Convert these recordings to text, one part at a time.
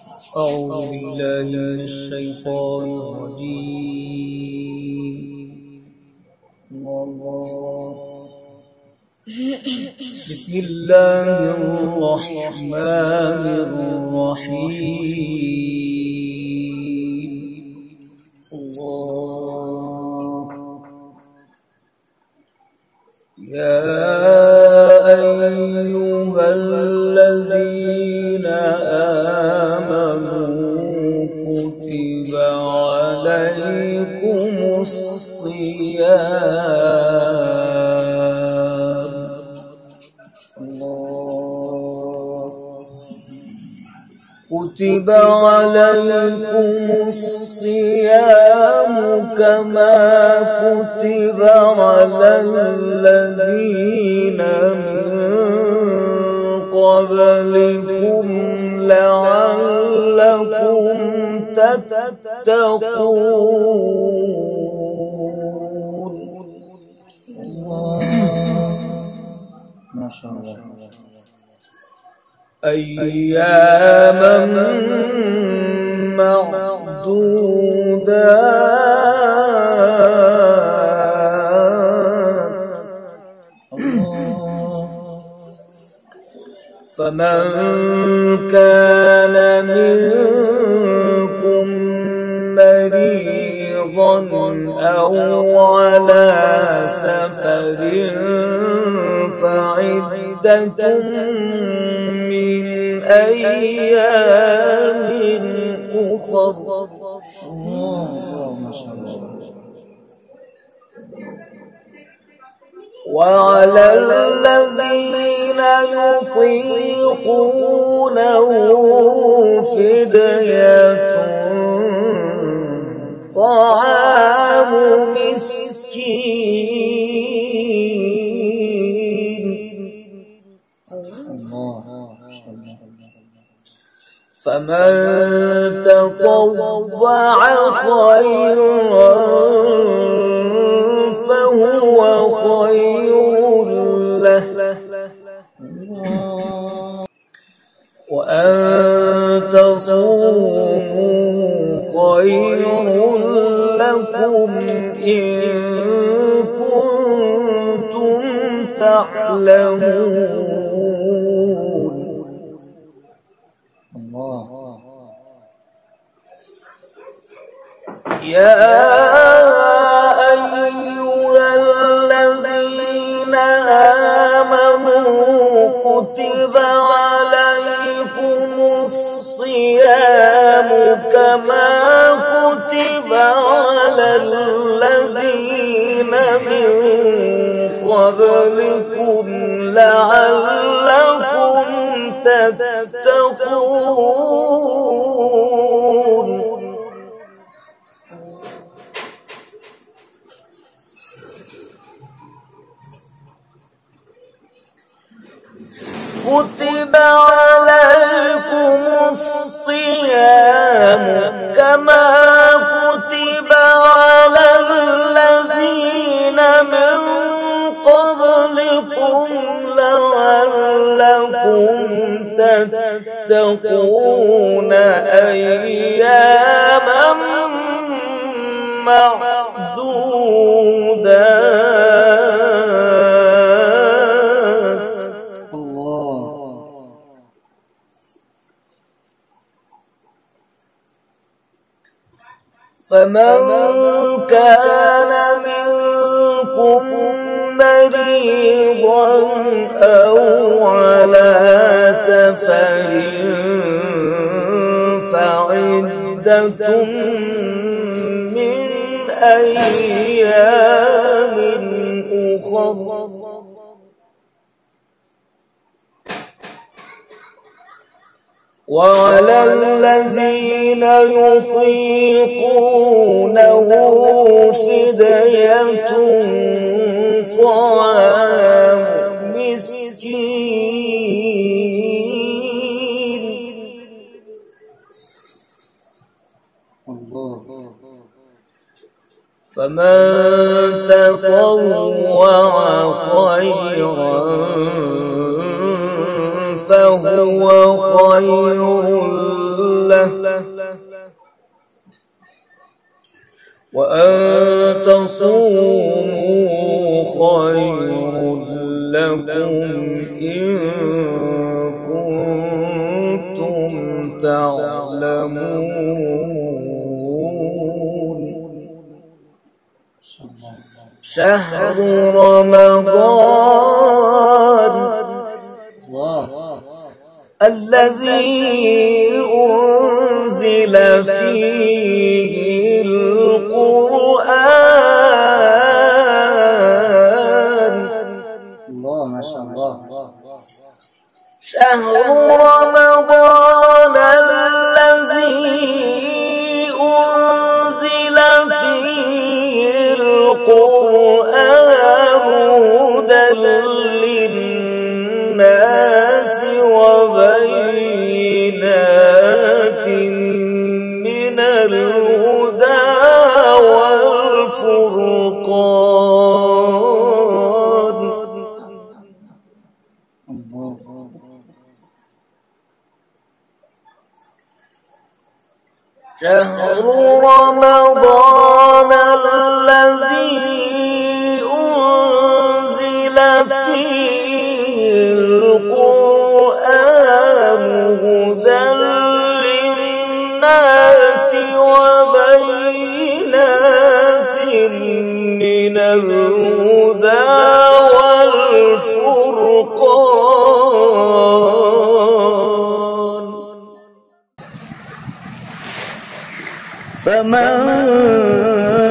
أعوذ بالله من الشيطان الرجيم. بسم الله الرحمن الرحيم. الله يا أيها الذين كتب عليكم الصيام كتب عليكم الصيام كما كتب على الذين من قبلكم لعلكم تتقون. ما شاء الله. أياما معدودات فمن كان منكم مريضا أو على سفر فعدة من أيام أخر. وعلى الذين يطيقونه فدية طعام مسكين فمن تطوع خيرا فهو خير له وأن تصوموا خير لكم إن كنتم تعلمون. يا أيها الذين آمنوا كتب عليكم الصيام كما كتب على الذين من قبلكم لعلكم تتقون. كتب عليكم الصيام كما كتب على الذين من قبلكم لعلكم تتقون أياما معدودات فمن كان منكم مريضا أو على سفر فعدة من أيام أخر. وعلى الذين يطيقونه فدية طعام مسكين فمن تطوع خيرا فهو خير له وأن تصوموا خير لكم إن كنتم تعلمون. شهر رمضان الذي أنزل فيه القرآن. الله ما شاء الله. شهر رمضان الذي أنزل فيه القرآن هدى للناس وبينات من الهدى والفرقان. شهر رمضان الذي أنزل فيه القرآن هدى للناس وبينات من الهدى والفرقان. فمن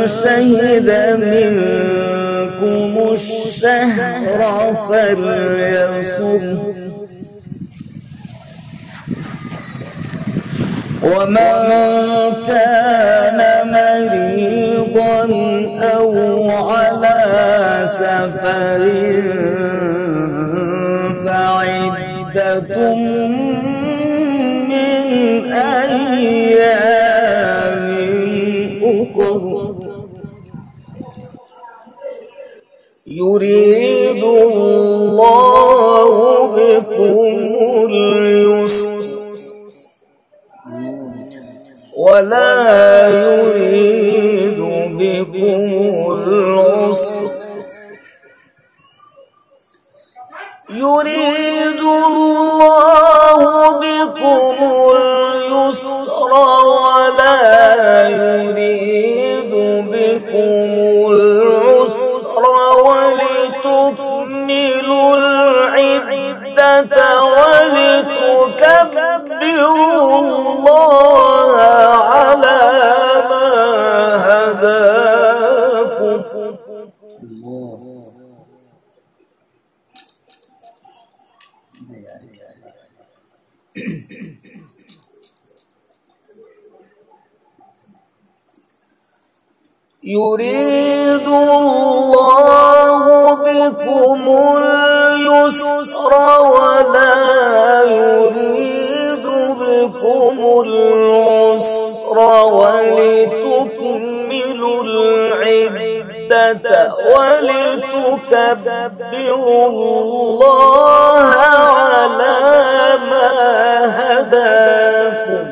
شهد منكم الشهر فليصم ومن كان مريضا أو على سفر فعدة من أيام أخر. يريد الله بكم اليسر ولا يريد بكم العسر. يريد الله بكم اليسر ولا يريد بكم العسر ولتكملوا العدة ولتكبروا الله على ما هداكم. يريد الله بكم اليسر ولا يريد بكم العسر ولتكملوا العدة ولتكبروا الله على ما هداكم.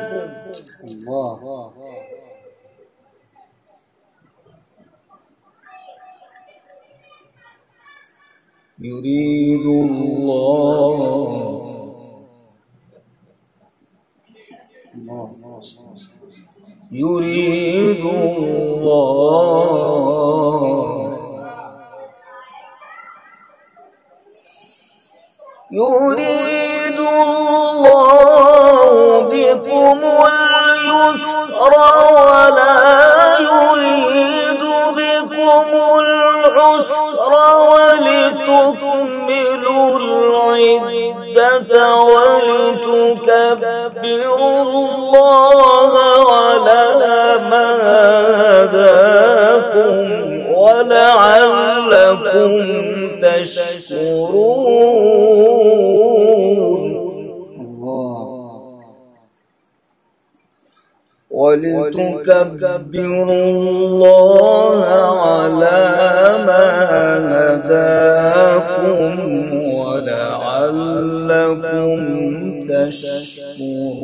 يريد الله بكم اليسر ولا يريد بكم العسر ولتكملوا العدة ولتكبروا الله على ما هداكم ولعلكم تشكرون. ولتكبروا الله على ما هداكم ولعلكم تشكرون.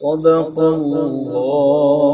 صدق الله